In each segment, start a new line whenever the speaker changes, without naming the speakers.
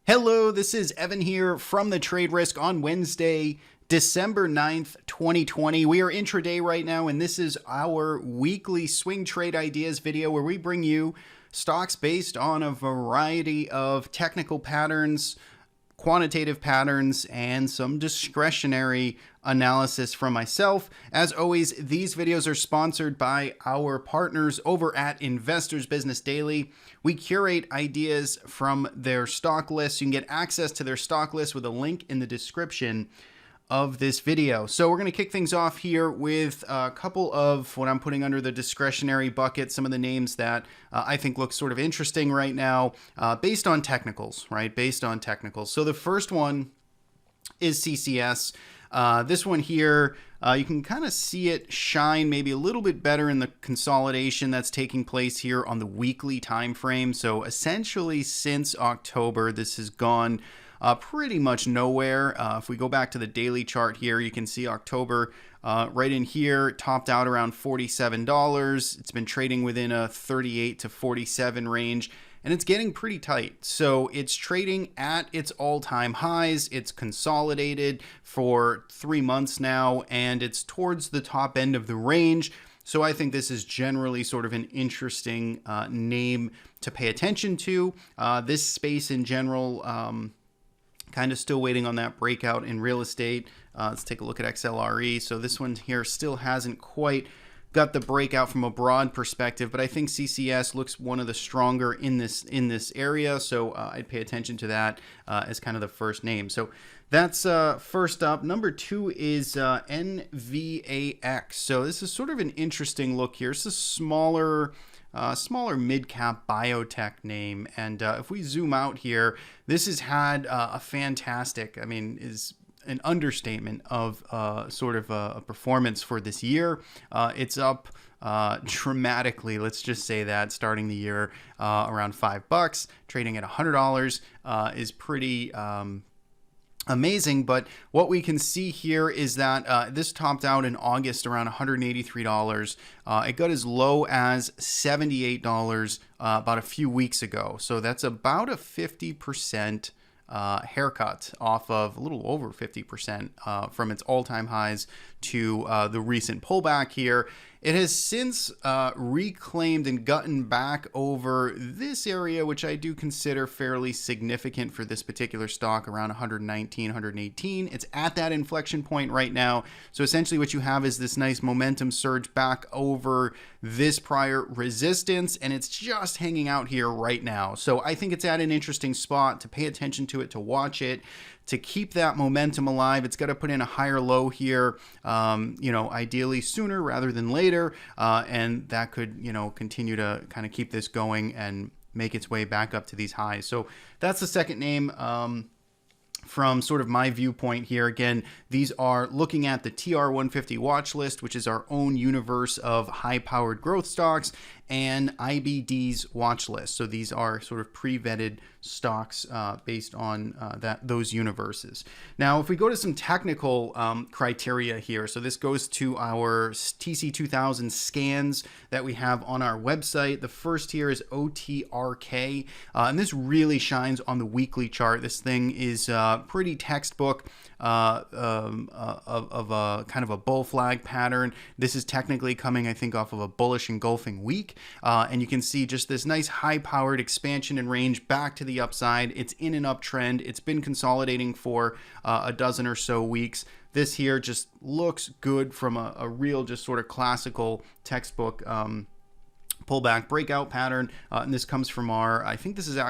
Hello, this is Evan here from the Trade Risk on Wednesday, December 9th, 2020. We are intraday right now, and this is our weekly swing trade ideas video where we bring you stocks based on a variety of technical patterns, quantitative patterns, and some discretionary analysis from myself. As always, these videos are sponsored by our partners over at Investors Business Daily. We curate ideas from their stock list. You can get access to their stock list with a link in the description of this video. So we're going to kick things off here with a couple of what I'm putting under the discretionary bucket, some of the names that I think look sort of interesting right now, based on technicals, right? Based on technicals. So the first one is CCS. This one here, you can kind of see it shine maybe a little bit better in the consolidation that's taking place here on the weekly time frame. So essentially since October, this has gone pretty much nowhere. If we go back to the daily chart here, you can see October right in here topped out around $47. It's been trading within a 38 to 47 range, and it's getting pretty tight. So it's trading at its all-time highs. It's consolidated for 3 months now, and it's towards the top end of the range. So I think this is generally sort of an interesting name to pay attention to. This space in general, kind of still waiting on that breakout in real estate. Let's take a look at Xlre. So this one here still hasn't quite got the breakout from a broad perspective, but I think CCS looks one of the stronger in this area. So I'd pay attention to that as kind of the first name. So that's first up. Number two is Nvax. So this is sort of an interesting look here. It's a smaller mid-cap biotech name, and if we zoom out here, this has had a fantastic, I mean, is an understatement of sort of a performance for this year. It's up dramatically, let's just say that, starting the year around $5, trading at $100 is pretty amazing. But what we can see here is that this topped out in August around $183. It got as low as $78 about a few weeks ago. So that's about a 50% haircut off of a little over 50% from its all-time highs to the recent pullback here. It has since reclaimed and gotten back over this area, which I do consider fairly significant for this particular stock, around 119, 118. It's at that inflection point right now. So essentially what you have is this nice momentum surge back over this prior resistance, and it's just hanging out here right now. So I think it's at an interesting spot to pay attention to it, to watch it, to keep that momentum alive. It's got to put in a higher low here, ideally sooner rather than later. And that could, continue to kind of keep this going and make its way back up to these highs. So that's the second name. From sort of my viewpoint here, again, these are looking at the TR150 watch list, which is our own universe of high-powered growth stocks, and IBD's watch list. So these are sort of pre-vetted stocks based on those universes. Now, if we go to some technical criteria here, so this goes to our TC2000 scans that we have on our website. The first here is OTRK, and this really shines on the weekly chart. This thing is pretty textbook of a kind of a bull flag pattern. This is technically coming, I think, off of a bullish engulfing week. And you can see just this nice high-powered expansion and range back to the upside. It's in an uptrend. It's been consolidating for a dozen or so weeks. This here just looks good from a real just sort of classical textbook pullback breakout pattern, and this comes from I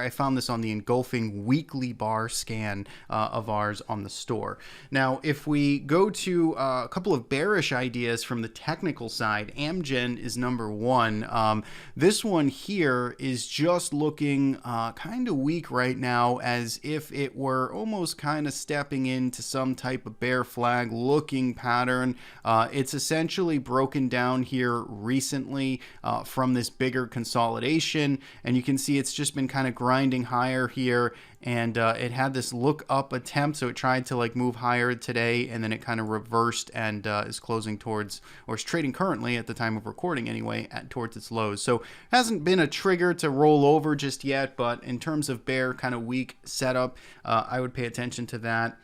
found this on the engulfing weekly bar scan of ours on the store. Now, if we go to a couple of bearish ideas from the technical side, Amgen is number one. This one here is just looking kind of weak right now, as if it were almost kind of stepping into some type of bear flag looking pattern. It's essentially broken down here recently from this bigger consolidation, and you can see it's just been kind of grinding higher here, and it had this look up attempt, so it tried to like move higher today, and then it kind of reversed and is closing towards, or is trading currently at the time of recording anyway, towards its lows. So hasn't been a trigger to roll over just yet, but in terms of bear kind of weak setup, I would pay attention to that.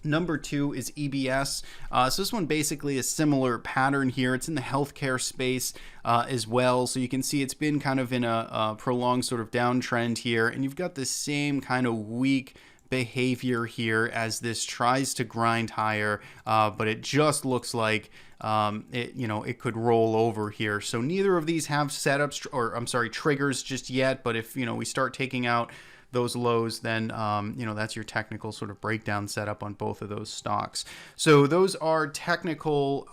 Number 2 is EBS. So this one basically a similar pattern here. It's in the healthcare space as well. So you can see it's been kind of in a prolonged sort of downtrend here. And you've got the same kind of weak behavior here as this tries to grind higher. But it just looks like it could roll over here. So neither of these have setups, or I'm sorry, triggers just yet. But if, we start taking out those lows, then that's your technical sort of breakdown setup on both of those stocks. So those are technical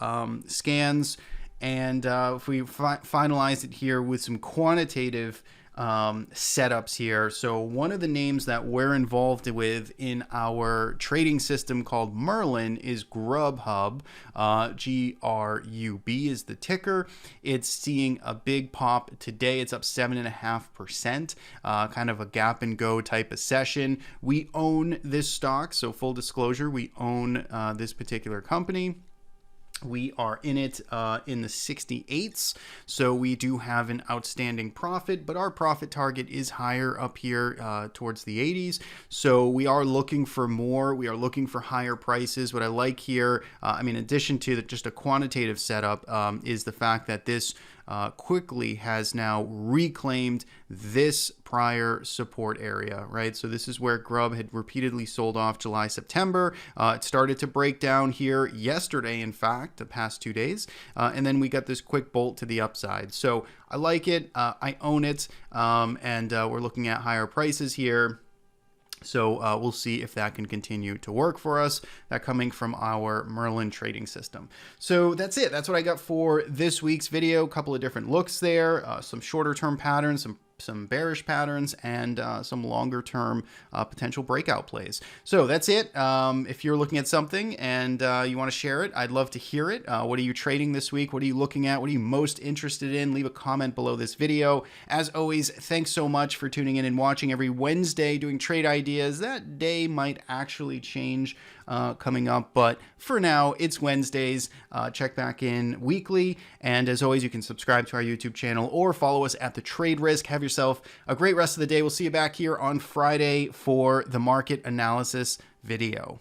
scans, and if we finalize it here with some quantitative setups here. So one of the names that we're involved with in our trading system called Merlin is GrubHub. GRUB is the ticker. It's seeing a big pop today. It's up 7.5%, kind of a gap and go type of session. We own this stock, so full disclosure, we own this particular company. We are in it in the 68s, so we do have an outstanding profit, but our profit target is higher up here towards the 80s. So we are looking for more. We are looking for higher prices. What I like here, in addition to just a quantitative setup, is the fact that this quickly has now reclaimed this prior support area, right? So this is where GRUB had repeatedly sold off July, September. It started to break down here yesterday, in fact, the past 2 days. And then we got this quick bolt to the upside. So I like it. I own it. And we're looking at higher prices here. So we'll see if that can continue to work for us. That coming from our Merlin trading system. So that's it. That's what I got for this week's video. A couple of different looks there, some shorter term patterns, some bearish patterns, and some longer term potential breakout plays. So that's it. If you're looking at something and you want to share it, I'd love to hear it. What are you trading this week? What are you looking at? What are you most interested in? Leave a comment below this video. As always, thanks so much for tuning in and watching every Wednesday, doing trade ideas. That day might actually change coming up, but for now it's Wednesdays. Check back in weekly, and as always, you can subscribe to our YouTube channel or follow us at The Trade Risk. Have yourself a great rest of the day. We'll see you back here on Friday for the market analysis video.